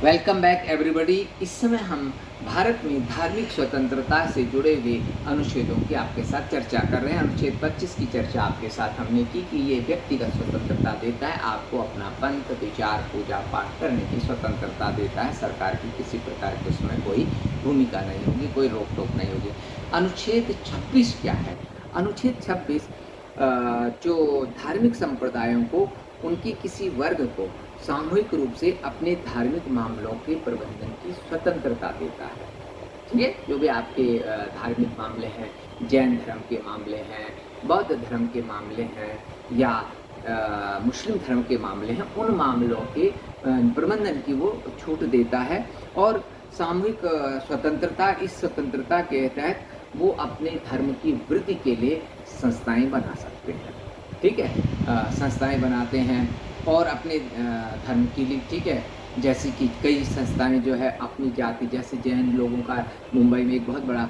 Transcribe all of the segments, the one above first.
Welcome back everybody. इस समय हम भारत में धार्मिक स्वतंत्रता से जुड़े हुए अनुच्छेदों की आपके साथ चर्चा कर रहे हैं। अनुच्छेद 25 की चर्चा आपके साथ हमने की कि ये व्यक्तिगत स्वतंत्रता देता है, आपको अपना पंथ, विचार, पूजा पाठ करने की स्वतंत्रता देता है। सरकार की किसी प्रकार की उसमें कोई भूमिका नहीं होगी, कोई रोक टोक नहीं होगी। अनुच्छेद 26 क्या है? अनुच्छेद 26 जो धार्मिक संप्रदायों को, उनके किसी वर्ग को सामूहिक रूप से अपने धार्मिक मामलों के प्रबंधन की स्वतंत्रता देता है। ठीक है, जो भी आपके धार्मिक मामले हैं, जैन धर्म के मामले हैं, बौद्ध धर्म के मामले हैं या मुस्लिम धर्म के मामले हैं, उन मामलों के प्रबंधन की वो छूट देता है। और सामूहिक स्वतंत्रता, इस स्वतंत्रता के तहत वो अपने धर्म की वृद्धि के लिए संस्थाएं बना सकते हैं। ठीक है, संस्थाएं बनाते हैं और अपने धर्म के लिए, ठीक है, जैसे कि कई संस्थाएं जो है अपनी जाति, जैसे जैन लोगों का मुंबई में एक बहुत बड़ा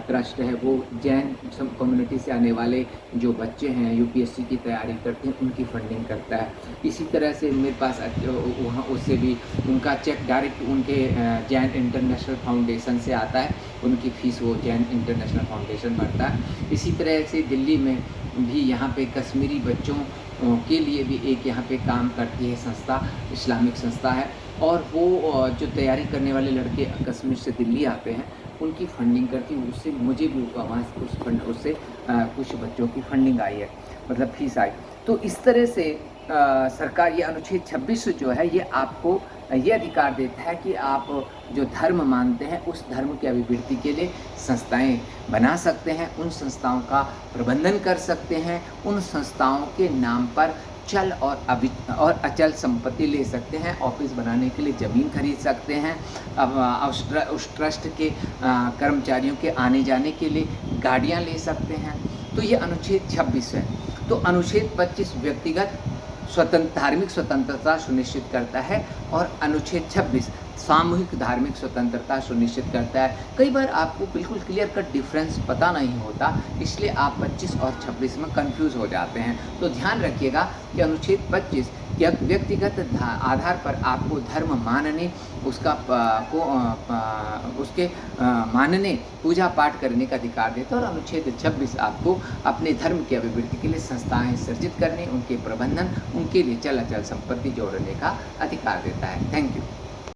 ट्रस्ट है, वो जैन कम्युनिटी से आने वाले जो बच्चे हैं यूपीएससी की तैयारी करते हैं, उनकी फंडिंग करता है। इसी तरह से मेरे पास वहाँ उससे भी उनका चेक डायरेक्ट उनके जैन इंटरनेशनल फाउंडेशन से आता है, उनकी फ़ीस वो जैन इंटरनेशनल फाउंडेशन भरता है। इसी तरह से दिल्ली में भी यहाँ पे कश्मीरी बच्चों के लिए भी एक यहाँ पे काम करती है संस्था, इस्लामिक संस्था है, और वो जो तैयारी करने वाले लड़के कश्मीर से दिल्ली आते हैं, उनकी फंडिंग करती है। उससे मुझे भी वहाँ उससे कुछ बच्चों की फंडिंग आई है, मतलब फीस आई। तो इस तरह से सरकार ये अनुच्छेद 26 जो है ये आपको ये अधिकार देता है कि आप जो धर्म मानते हैं उस धर्म की अभिवृद्धि के लिए संस्थाएं बना सकते हैं, उन संस्थाओं का प्रबंधन कर सकते हैं, उन संस्थाओं के नाम पर चल और अचल संपत्ति ले सकते हैं, ऑफिस बनाने के लिए ज़मीन खरीद सकते हैं, अब उस ट्रस्ट के कर्मचारियों के आने जाने के लिए गाड़ियां ले सकते हैं। तो ये अनुच्छेद 26 है। तो अनुच्छेद 25 व्यक्तिगत धार्मिक स्वतंत्रता सुनिश्चित करता है और अनुच्छेद 26 सामूहिक धार्मिक स्वतंत्रता सुनिश्चित करता है। कई बार आपको बिल्कुल क्लियर कट डिफरेंस पता नहीं होता, इसलिए आप 25 और 26 में कंफ्यूज हो जाते हैं। तो ध्यान रखिएगा कि अनुच्छेद 25 व्यक्तिगत आधार पर आपको धर्म मानने, उसके मानने, पूजा पाठ करने का अधिकार देता है। और अनुच्छेद 26 आपको अपने धर्म की अभिवृद्धि के लिए संस्थाएं सृजित करने, उनके प्रबंधन, उनके लिए चल अचल संपत्ति जोड़ने का अधिकार देता है। Thank you.